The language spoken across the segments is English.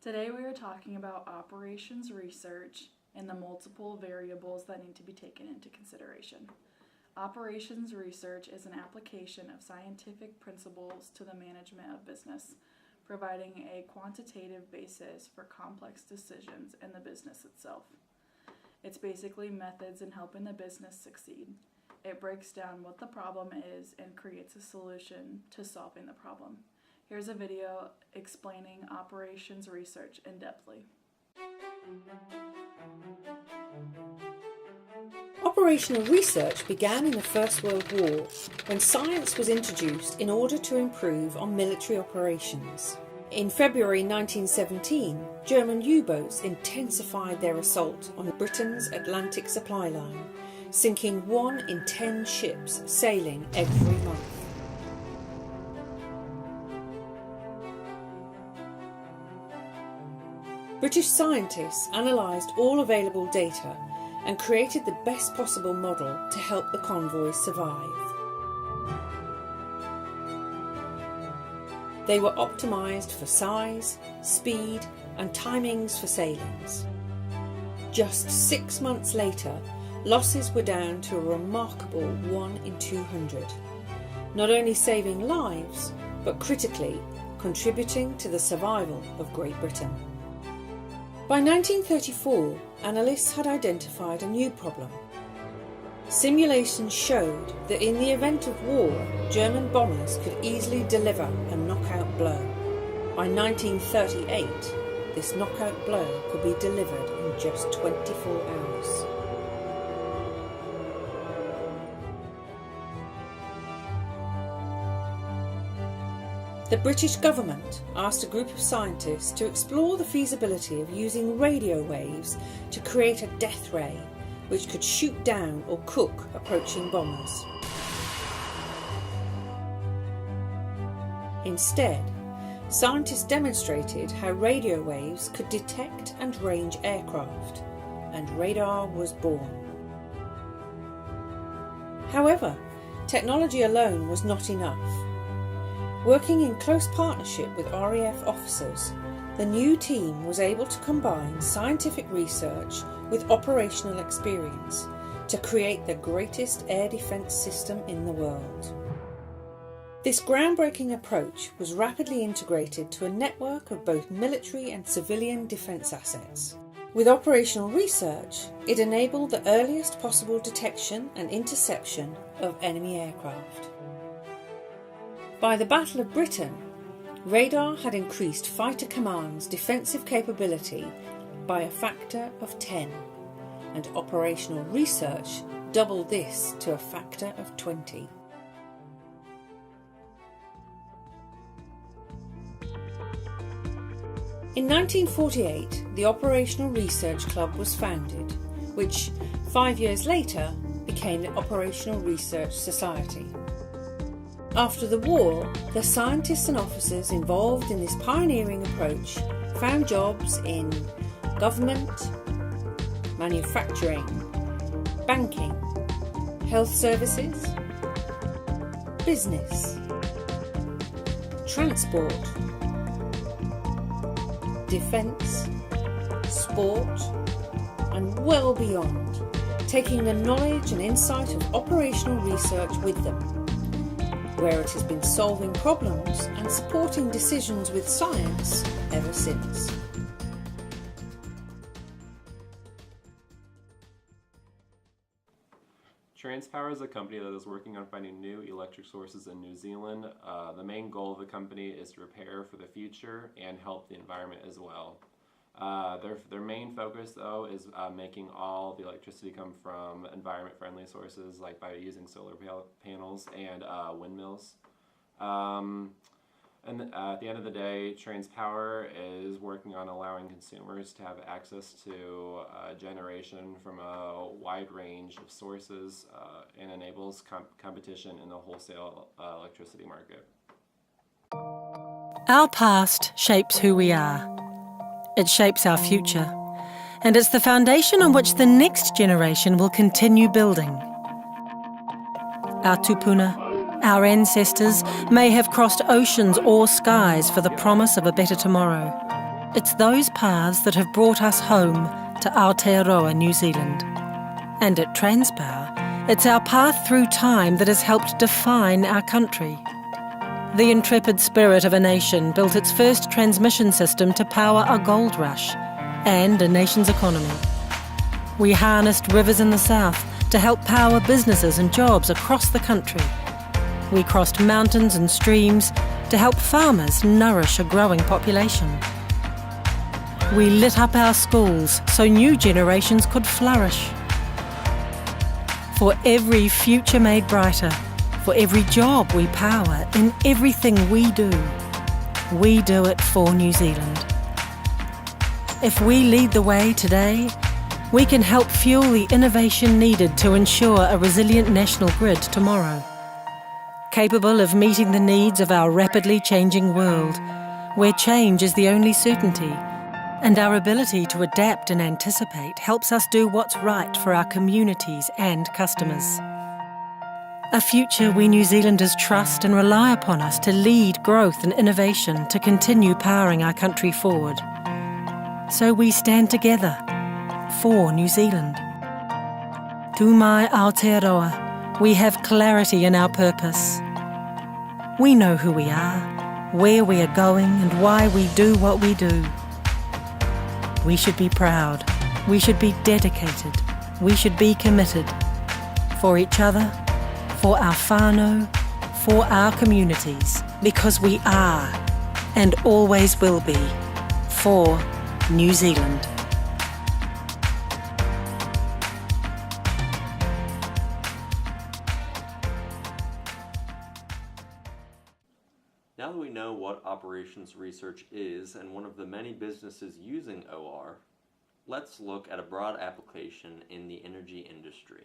Today we are talking about operations research and the multiple variables that need to be taken into consideration. Operations research is an application of scientific principles to the management of business, providing a quantitative basis for complex decisions in the business itself. It's basically methods in helping the business succeed. It breaks down what the problem is and creates a solution to solving the problem. Here's a video explaining operations research in-depthly. Operational research began in the First World War when science was introduced in order to improve on military operations. In February 1917, German U-boats intensified their assault on Britain's Atlantic supply line, sinking 1 in 10 ships sailing every month. British scientists analysed all available data and created the best possible model to help the convoy survive. They were optimised for size, speed and timings for sailings. Just 6 months later, losses were down to a remarkable 1 in 200, not only saving lives, but critically contributing to the survival of Great Britain. By 1934, analysts had identified a new problem. Simulations showed that in the event of war, German bombers could easily deliver a knockout blow. By 1938, this knockout blow could be delivered in just 24 hours. The British government asked a group of scientists to explore the feasibility of using radio waves to create a death ray which could shoot down or cook approaching bombers. Instead, scientists demonstrated how radio waves could detect and range aircraft, and radar was born. However, technology alone was not enough. Working in close partnership with RAF officers, the new team was able to combine scientific research with operational experience to create the greatest air defence system in the world. This groundbreaking approach was rapidly integrated to a network of both military and civilian defence assets. With operational research, it enabled the earliest possible detection and interception of enemy aircraft. By the Battle of Britain, radar had increased Fighter Command's defensive capability by a factor of 10, and operational research doubled this to a factor of 20. In 1948, the Operational Research Club was founded, which 5 years later became the Operational Research Society. After the war, the scientists and officers involved in this pioneering approach found jobs in government, manufacturing, banking, health services, business, transport, defence, sport, and well beyond, taking the knowledge and insight of operational research with them, where it has been solving problems and supporting decisions with science ever since. TransPower is a company that is working on finding new electric sources in New Zealand. The main goal of the company is to prepare for the future and help the environment as well. Their main focus, though, is making all the electricity come from environment-friendly sources, like by using solar panels and windmills. And at the end of the day, TransPower is working on allowing consumers to have access to generation from a wide range of sources and enables competition in the wholesale electricity market. Our past shapes who we are. It shapes our future, and it's the foundation on which the next generation will continue building. Our tupuna, our ancestors, may have crossed oceans or skies for the promise of a better tomorrow. It's those paths that have brought us home to Aotearoa, New Zealand. And at Transpower, it's our path through time that has helped define our country. The intrepid spirit of a nation built its first transmission system to power a gold rush and a nation's economy. We harnessed rivers in the south to help power businesses and jobs across the country. We crossed mountains and streams to help farmers nourish a growing population. We lit up our schools so new generations could flourish. For every future made brighter, for every job we power in everything we do it for New Zealand. If we lead the way today, we can help fuel the innovation needed to ensure a resilient national grid tomorrow, capable of meeting the needs of our rapidly changing world, where change is the only certainty, and our ability to adapt and anticipate helps us do what's right for our communities and customers. A future we New Zealanders trust and rely upon us to lead growth and innovation to continue powering our country forward. So we stand together for New Zealand. Tu mai Aotearoa, we have clarity in our purpose. We know who we are, where we are going, and why we do what we do. We should be proud. We should be dedicated. We should be committed. For each other, for our whānau, for our communities, because we are, and always will be, for New Zealand. Now that we know what operations research is and one of the many businesses using OR, let's look at a broad application in the energy industry.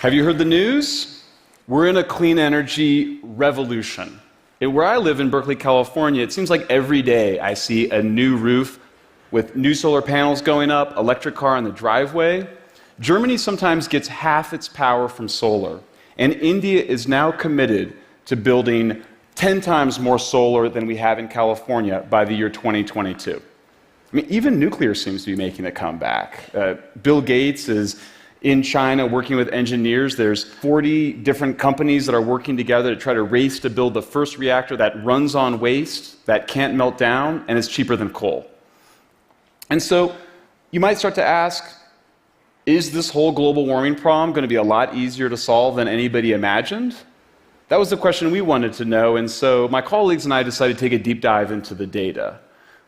Have you heard the news? We're in a clean energy revolution. Where I live in Berkeley, California, it seems like every day I see a new roof with new solar panels going up, electric car in the driveway. Germany sometimes gets half its power from solar, and India is now committed to building 10 times more solar than we have in California by the year 2022. I mean, even nuclear seems to be making a comeback. Bill Gates is in China working with engineers. There's 40 different companies that are working together to try to race to build the first reactor that runs on waste, that can't melt down, and is cheaper than coal. And so you might start to ask, is this whole global warming problem going to be a lot easier to solve than anybody imagined? That was the question we wanted to know, and so my colleagues and I decided to take a deep dive into the data.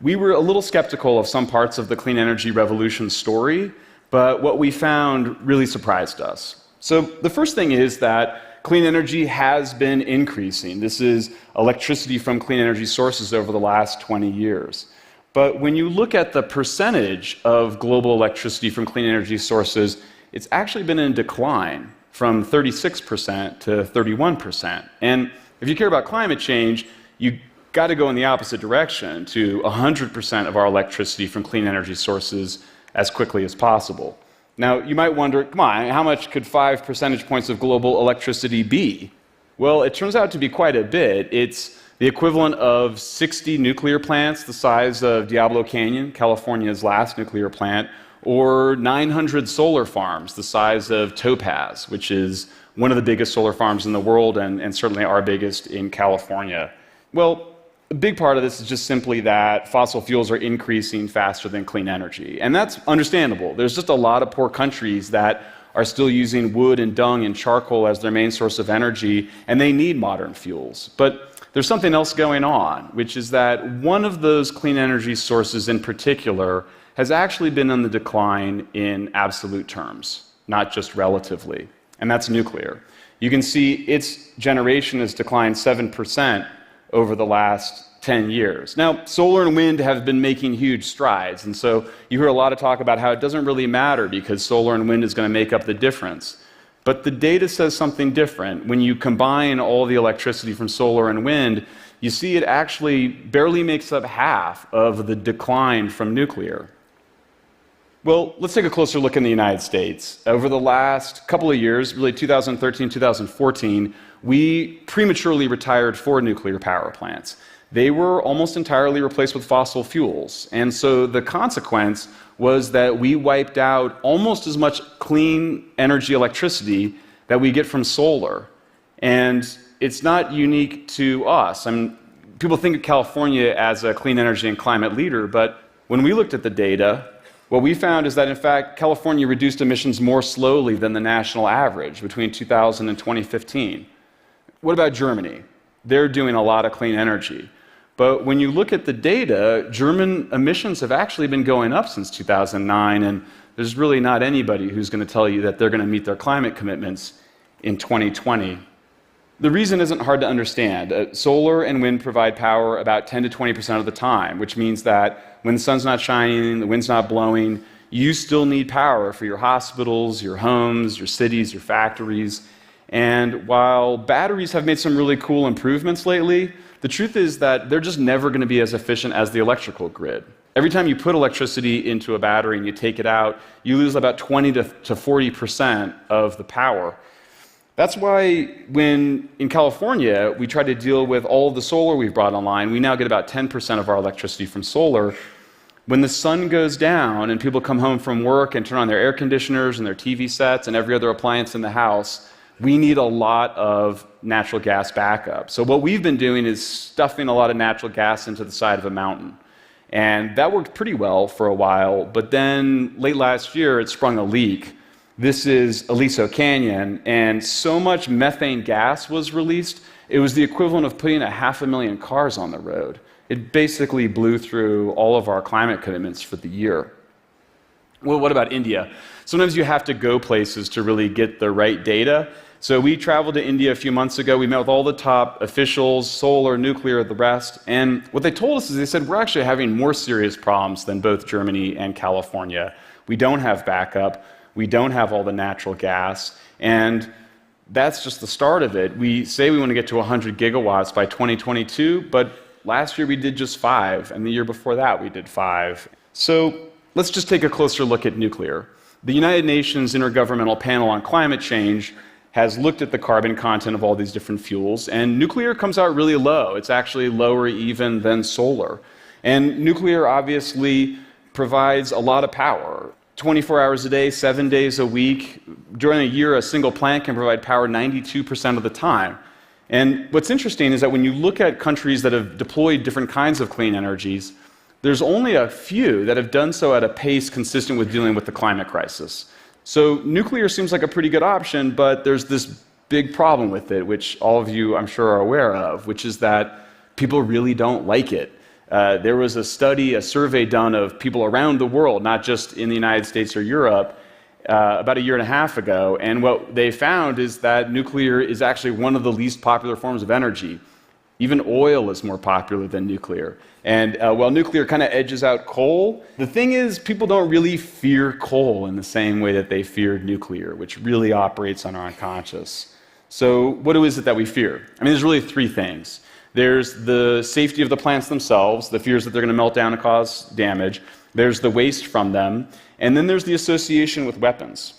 We were a little skeptical of some parts of the clean energy revolution story, but what we found really surprised us. So the first thing is that clean energy has been increasing. This is electricity from clean energy sources over the last 20 years. But when you look at the percentage of global electricity from clean energy sources, it's actually been in decline from 36% to 31%. And if you care about climate change, you got to go in the opposite direction to 100% of our electricity from clean energy sources as quickly as possible. Now, you might wonder, come on, how much could 5 percentage points of global electricity be? Well, it turns out to be quite a bit. It's the equivalent of 60 nuclear plants the size of Diablo Canyon, California's last nuclear plant, or 900 solar farms the size of Topaz, which is one of the biggest solar farms in the world and certainly our biggest in California. Well, a big part of this is just simply that fossil fuels are increasing faster than clean energy. And that's understandable. There's just a lot of poor countries that are still using wood and dung and charcoal as their main source of energy, and they need modern fuels. But there's something else going on, which is that one of those clean energy sources in particular has actually been on the decline in absolute terms, not just relatively, and that's nuclear. You can see its generation has declined 7% over the last 10 years. Now, solar and wind have been making huge strides, and so you hear a lot of talk about how it doesn't really matter because solar and wind is going to make up the difference. But the data says something different. When you combine all the electricity from solar and wind, you see it actually barely makes up half of the decline from nuclear. Well, let's take a closer look in the United States. Over the last couple of years, really 2013, 2014, we prematurely retired 4 nuclear power plants. They were almost entirely replaced with fossil fuels. And so the consequence was that we wiped out almost as much clean energy electricity that we get from solar. And it's not unique to us. I mean, people think of California as a clean energy and climate leader, but when we looked at the data, what we found is that, in fact, California reduced emissions more slowly than the national average between 2000 and 2015. What about Germany? They're doing a lot of clean energy. But when you look at the data, German emissions have actually been going up since 2009, and there's really not anybody who's going to tell you that they're going to meet their climate commitments in 2020. The reason isn't hard to understand. Solar and wind provide power about 10 to 20% of the time, which means that when the sun's not shining, the wind's not blowing, you still need power for your hospitals, your homes, your cities, your factories. And while batteries have made some really cool improvements lately, the truth is that they're just never going to be as efficient as the electrical grid. Every time you put electricity into a battery and you take it out, you lose about 20 to 40% of the power. That's why when in California we try to deal with all of the solar we've brought online, we now get about 10% of our electricity from solar. When the sun goes down and people come home from work and turn on their air conditioners and their TV sets and every other appliance in the house, we need a lot of natural gas backup. So what we've been doing is stuffing a lot of natural gas into the side of a mountain. And that worked pretty well for a while, but then late last year it sprung a leak. This is Aliso Canyon, and so much methane gas was released, it was the equivalent of putting 500,000 cars on the road. It basically blew through all of our climate commitments for the year. Well, what about India? Sometimes you have to go places to really get the right data. So we traveled to India a few months ago. We met with all the top officials, solar, nuclear, the rest. And what they told us is they said, we're actually having more serious problems than both Germany and California. We don't have backup. We don't have all the natural gas. And that's just the start of it. We say we want to get to 100 gigawatts by 2022, but last year we did just 5, and the year before that we did 5. So let's just take a closer look at nuclear. The United Nations Intergovernmental Panel on Climate Change has looked at the carbon content of all these different fuels, and nuclear comes out really low. It's actually lower even than solar. And nuclear obviously provides a lot of power. 24 hours a day, 7 days a week. During a year, a single plant can provide power 92% of the time. And what's interesting is that when you look at countries that have deployed different kinds of clean energies, there's only a few that have done so at a pace consistent with dealing with the climate crisis. So nuclear seems like a pretty good option, but there's this big problem with it, which all of you, I'm sure, are aware of, which is that people really don't like it. There was a study, a survey done of people around the world, not just in the United States or Europe, about a year and a half ago, and what they found is that nuclear is actually one of the least popular forms of energy. Even oil is more popular than nuclear. And while nuclear kind of edges out coal, the thing is people don't really fear coal in the same way that they feared nuclear, which really operates on our unconscious. So what is it that we fear? I mean, there's really 3 things. There's the safety of the plants themselves, the fears that they're going to melt down and cause damage. There's the waste from them. And then there's the association with weapons.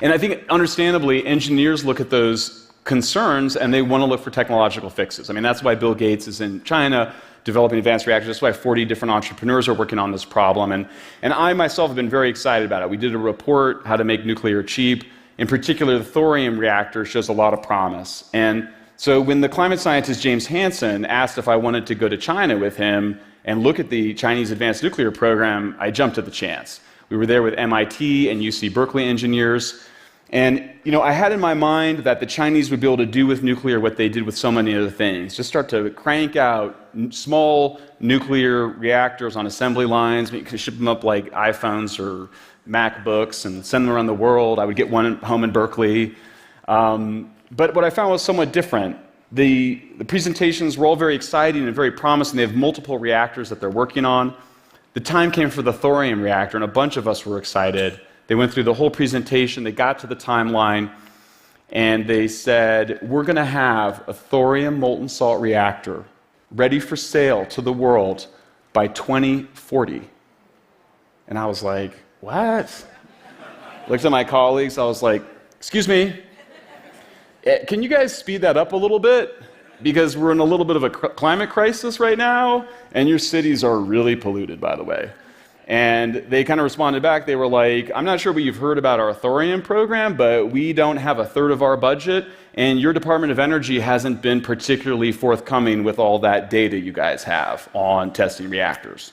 And I think, understandably, engineers look at those concerns and they want to look for technological fixes. I mean, that's why Bill Gates is in China developing advanced reactors. That's why 40 different entrepreneurs are working on this problem. And I myself have been very excited about it. We did a report, How to Make Nuclear Cheap. In particular, the thorium reactor shows a lot of promise. And so when the climate scientist James Hansen asked if I wanted to go to China with him and look at the Chinese advanced nuclear program, I jumped at the chance. We were there with MIT and UC Berkeley engineers. And I had in my mind that the Chinese would be able to do with nuclear what they did with so many other things. Just start to crank out small nuclear reactors on assembly lines. We could ship them up like iPhones or MacBooks and send them around the world. I would get one home in Berkeley. But what I found was somewhat different. The presentations were all very exciting and very promising. They have multiple reactors that they're working on. The time came for the thorium reactor, and a bunch of us were excited. They went through the whole presentation. They got to the timeline. and they said, we're going to have a thorium molten salt reactor ready for sale to the world by 2040. And I was like, what? Looked at my colleagues, I was like, excuse me, can you guys speed that up a little bit? Because we're in a little bit of a climate crisis right now, and your cities are really polluted, by the way. And they kind of responded back, they were like, I'm not sure what you've heard about our thorium program, but we don't have a third of our budget, and your Department of Energy hasn't been particularly forthcoming with all that data you guys have on testing reactors.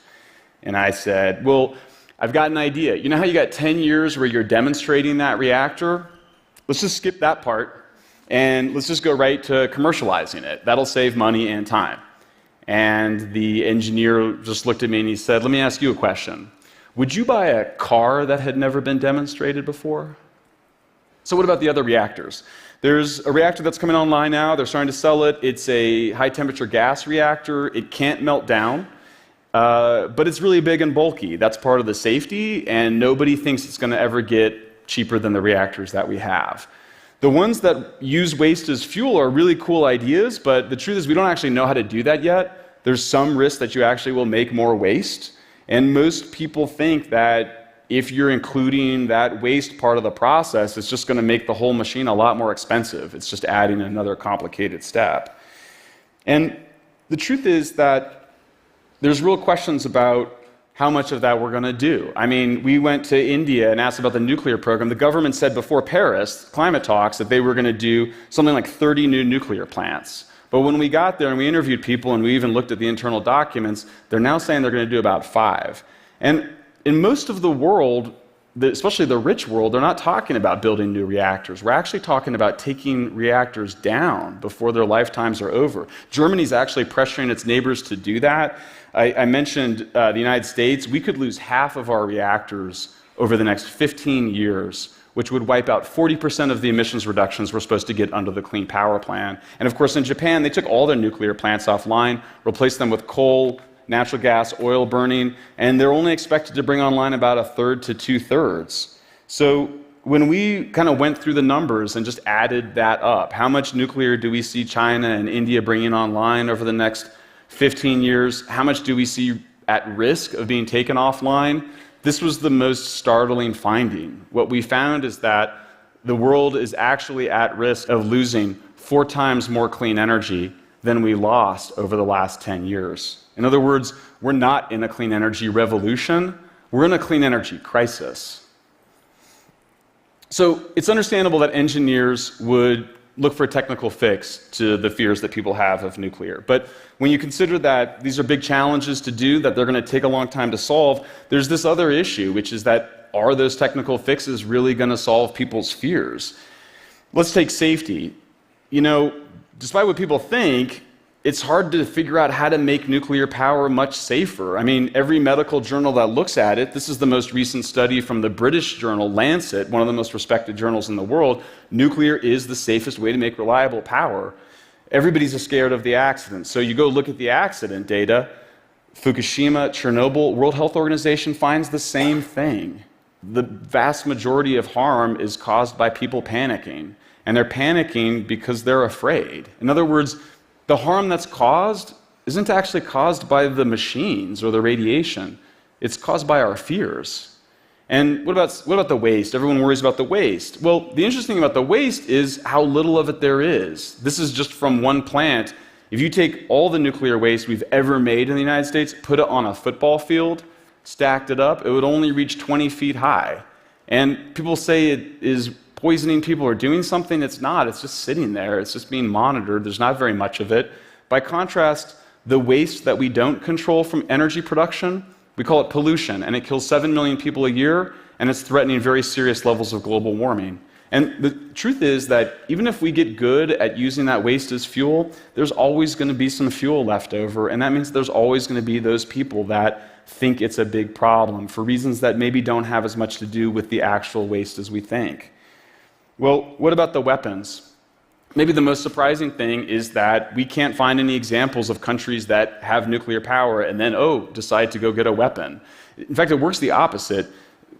And I said, well, I've got an idea. You know how you got 10 years where you're demonstrating that reactor? Let's just skip that part, and let's just go right to commercializing it. That'll save money and time. And the engineer just looked at me and he said, let me ask you a question. Would you buy a car that had never been demonstrated before? So what about the other reactors? There's a reactor that's coming online now. They're starting to sell it. It's a high-temperature gas reactor. It can't melt down, but it's really big and bulky. That's part of the safety, and nobody thinks it's going to ever get cheaper than the reactors that we have. The ones that use waste as fuel are really cool ideas, but the truth is we don't actually know how to do that yet. There's some risk that you actually will make more waste, and most people think that if you're including that waste part of the process, it's just going to make the whole machine a lot more expensive. It's just adding another complicated step. And the truth is that there's real questions about how much of that we're going to do. I mean, we went to India and asked about the nuclear program. The government said before Paris climate talks that they were going to do something like 30 new nuclear plants. But when we got there and we interviewed people and we even looked at the internal documents, they're now saying they're going to do about 5. And in most of the world, especially the rich world, they're not talking about building new reactors. We're actually talking about taking reactors down before their lifetimes are over. Germany's actually pressuring its neighbors to do that. I mentioned the United States. We could lose half of our reactors over the next 15 years, which would wipe out 40% of the emissions reductions we're supposed to get under the Clean Power Plan. And of course, in Japan, they took all their nuclear plants offline, replaced them with coal, natural gas, oil burning, and they're only expected to bring online about 1/3 to 2/3. So when we kind of went through the numbers and just added that up, how much nuclear do we see China and India bringing online over the next 15 years? How much do we see at risk of being taken offline? This was the most startling finding. What we found is that the world is actually at risk of losing 4 times more clean energy than we lost over the last 10 years. In other words, we're not in a clean energy revolution, we're in a clean energy crisis. So it's understandable that engineers would look for a technical fix to the fears that people have of nuclear. But when you consider that these are big challenges to do, that they're going to take a long time to solve, there's this other issue, which is that are those technical fixes really going to solve people's fears? Let's take safety. You know, despite what people think, it's hard to figure out how to make nuclear power much safer. I mean, every medical journal that looks at it, this is the most recent study from the British journal Lancet, one of the most respected journals in the world, nuclear is the safest way to make reliable power. Everybody's scared of the accident. So you go look at the accident data, Fukushima, Chernobyl, World Health Organization finds the same thing. The vast majority of harm is caused by people panicking, and they're panicking because they're afraid. In other words, the harm that's caused isn't actually caused by the machines or the radiation. It's caused by our fears. And what about the waste? Everyone worries about the waste. Well, the interesting thing about the waste is how little of it there is. This is just from one plant. If you take all the nuclear waste we've ever made in the United States, put it on a football field, stacked it up, it would only reach 20 feet high. And people say it is poisoning people or doing something. It's not. It's just sitting there. It's just being monitored. There's not very much of it. By contrast, the waste that we don't control from energy production, we call it pollution, and it kills 7 million people a year, and it's threatening very serious levels of global warming. And the truth is that even if we get good at using that waste as fuel, there's always going to be some fuel left over, and that means there's always going to be those people that think it's a big problem for reasons that maybe don't have as much to do with the actual waste as we think. Well, what about the weapons? Maybe the most surprising thing is that we can't find any examples of countries that have nuclear power and then, decide to go get a weapon. In fact, it works the opposite.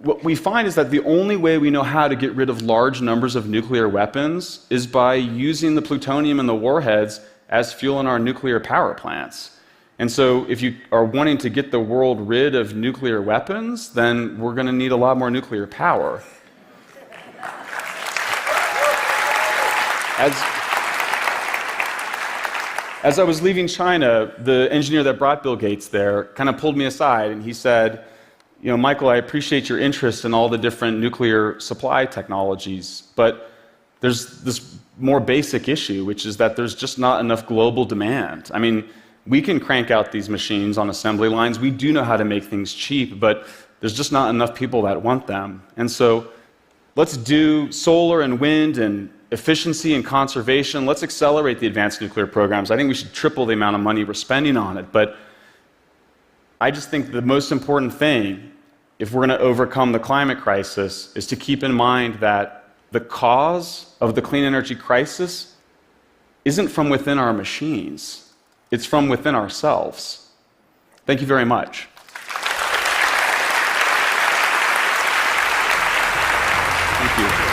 what we find is that the only way we know how to get rid of large numbers of nuclear weapons is by using the plutonium in the warheads as fuel in our nuclear power plants. And so if you are wanting to get the world rid of nuclear weapons, then we're going to need a lot more nuclear power. As I was leaving China, the engineer that brought Bill Gates there kind of pulled me aside and he said, you know, Michael, I appreciate your interest in all the different nuclear supply technologies, but there's this more basic issue, which is that there's just not enough global demand. I mean, we can crank out these machines on assembly lines. We do know how to make things cheap, but there's just not enough people that want them. And so let's do solar and wind and efficiency and conservation. Let's accelerate the advanced nuclear programs. I think we should triple the amount of money we're spending on it. But I just think the most important thing, if we're going to overcome the climate crisis, is to keep in mind that the cause of the clean energy crisis isn't from within our machines. It's from within ourselves. Thank you very much. Thank you.